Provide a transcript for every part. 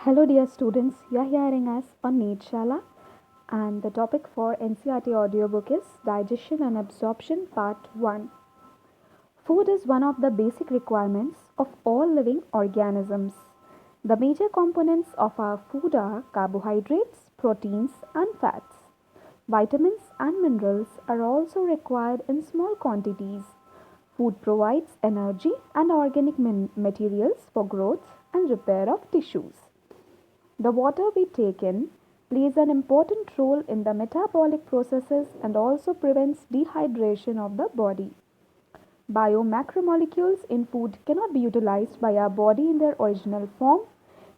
Hello, dear students. You are hearing us on Neetshala, and the topic for NCRT audiobook is Digestion and Absorption Part 1. Food is one of the basic requirements of all living organisms. The major components of our food are carbohydrates, proteins, and fats. Vitamins and minerals are also required in small quantities. Food provides energy and organic materials for growth and repair of tissues. The water we take in plays an important role in the metabolic processes and also prevents dehydration of the body. Biomacromolecules in food cannot be utilized by our body in their original form.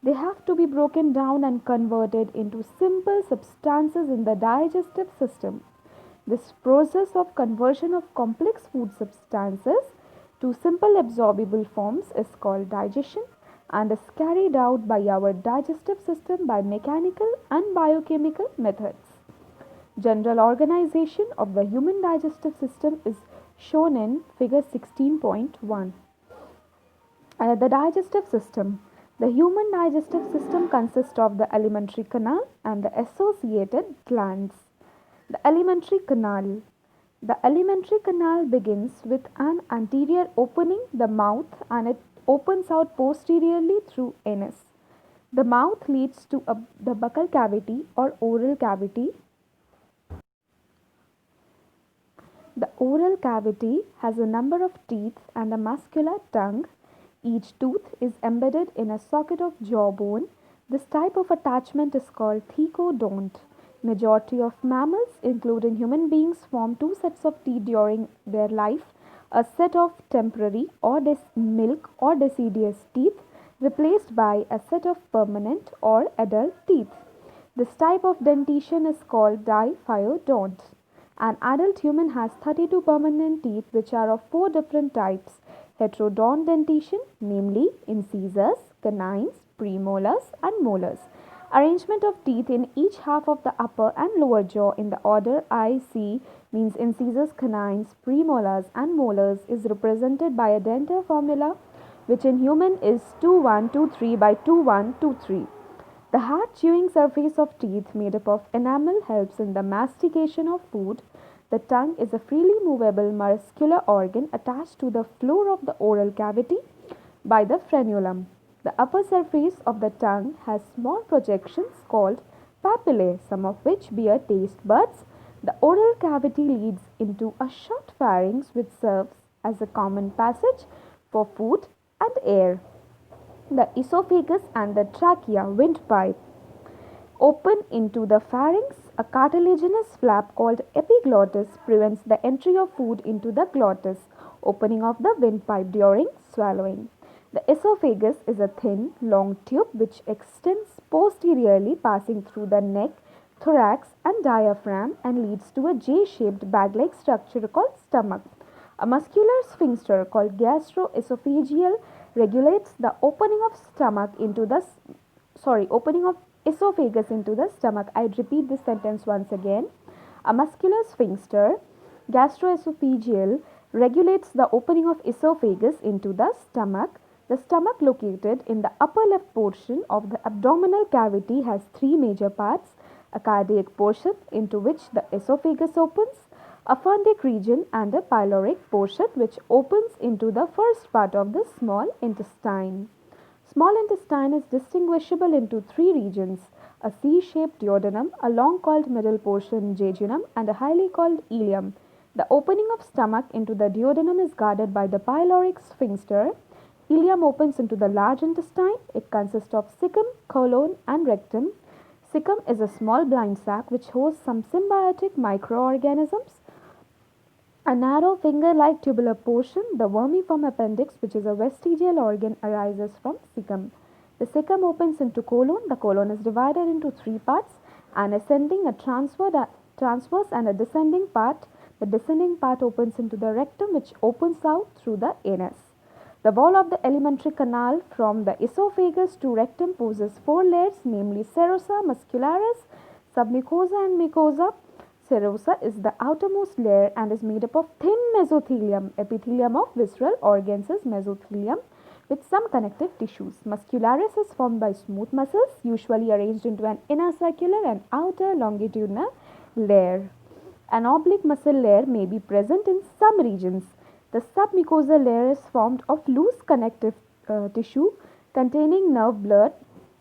They have to be broken down and converted into simple substances in the digestive system. This process of conversion of complex food substances to simple absorbable forms is called digestion and is carried out by our digestive system by mechanical and biochemical methods. General organization of the human digestive system is shown in figure 16.1. The digestive system. The human digestive system consists of the alimentary canal and the associated glands. The alimentary canal. The alimentary canal begins with an anterior opening, the mouth, and it opens out posteriorly through anus. The mouth leads to the buccal cavity or oral cavity. The oral cavity has a number of teeth and a muscular tongue. Each tooth is embedded in a socket of jawbone. This type of attachment is called thecodont. Majority of mammals, including human beings, form two sets of teeth during their life. A set of temporary or milk or deciduous teeth replaced by a set of permanent or adult teeth. This type of dentition is called diphyodont. An adult human has 32 permanent teeth which are of four different types. Heterodont dentition, namely incisors, canines, premolars and molars. Arrangement of teeth in each half of the upper and lower jaw in the order I, C means incisors, canines, premolars and molars is represented by a dental formula which in human is 2123 by 2123. The hard chewing surface of teeth made up of enamel helps in the mastication of food. The tongue is a freely movable muscular organ attached to the floor of the oral cavity by the frenulum. The upper surface of the tongue has small projections called papillae, some of which bear taste buds. The oral cavity leads into a short pharynx which serves as a common passage for food and air. The esophagus and the trachea windpipe open into the pharynx. A cartilaginous flap called epiglottis prevents the entry of food into the glottis, opening of the windpipe during swallowing. The esophagus is a thin, long tube which extends posteriorly, passing through the neck, thorax, and diaphragm and leads to a J-shaped bag-like structure called stomach. A muscular sphincter called gastroesophageal regulates the opening of opening of esophagus into the stomach. I'd repeat this sentence once again. A muscular sphincter, gastroesophageal, regulates the opening of esophagus into the stomach. The stomach, located in the upper left portion of the abdominal cavity, has three major parts: a cardiac portion into which the esophagus opens, a fundic region, and a pyloric portion which opens into the first part of the small intestine. Small intestine is distinguishable into three regions: a C-shaped duodenum, a long called middle portion jejunum, and a highly called ileum. The opening of stomach into the duodenum is guarded by the pyloric sphincter. Ileum opens into the large intestine. It consists of cecum, colon, and rectum. Cecum is a small blind sac which hosts some symbiotic microorganisms. A narrow finger-like tubular portion, the vermiform appendix, which is a vestigial organ, arises from cecum. The cecum opens into colon. The colon is divided into three parts: an ascending, a transverse, and a descending part. The descending part opens into the rectum, which opens out through the anus. The wall of the alimentary canal from the esophagus to rectum possesses four layers, namely serosa, muscularis, submucosa, and mucosa. Serosa is the outermost layer and is made up of thin mesothelium. Epithelium of visceral organs is mesothelium. with some connective tissues. Muscularis is formed by smooth muscles, usually arranged into an inner circular and outer longitudinal layer. An oblique muscle layer may be present in some regions. The submucosal layer is formed of loose connective tissue containing nerve blood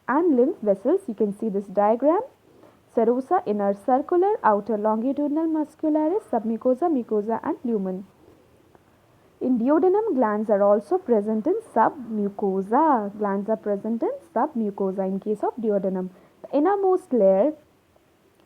and lymph vessels. You can see this diagram. Serosa, inner circular, outer longitudinal muscularis, submucosa, mucosa and lumen. In duodenum, glands are also present in submucosa. Glands are present in submucosa in case of duodenum. The innermost layer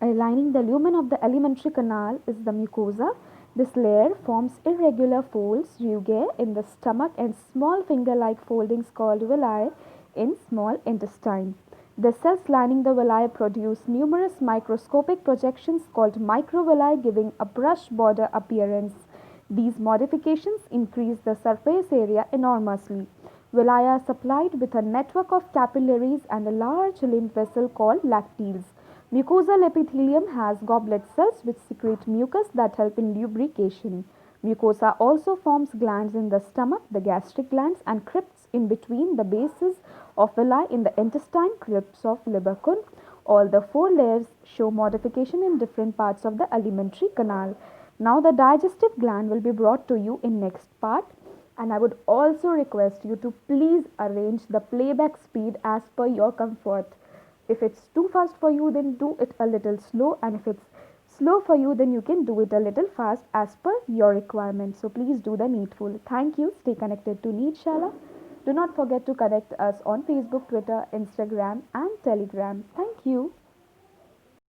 lining the lumen of the alimentary canal is the mucosa. This layer forms irregular folds, rugae, in the stomach and small finger-like foldings called villi in small intestine. The cells lining the villi produce numerous microscopic projections called microvilli, giving a brush border appearance. These modifications increase the surface area enormously. Villi are supplied with a network of capillaries and a large lymph vessel called lacteals. Mucosal epithelium has goblet cells which secrete mucus that help in lubrication. Mucosa also forms glands in the stomach, the gastric glands, and crypts in between the bases of villi in the intestine, crypts of Lieberkühn. All the four layers show modification in different parts of the alimentary canal. Now the digestive gland will be brought to you in next part, and I would also request you to please arrange the playback speed as per your comfort. If it's too fast for you, then do it a little slow, and if it's slow for you, then you can do it a little fast as per your requirements. So please do the needful. Thank you. Stay connected to Needshala. Do not forget to connect us on Facebook, Twitter, Instagram and Telegram. Thank you.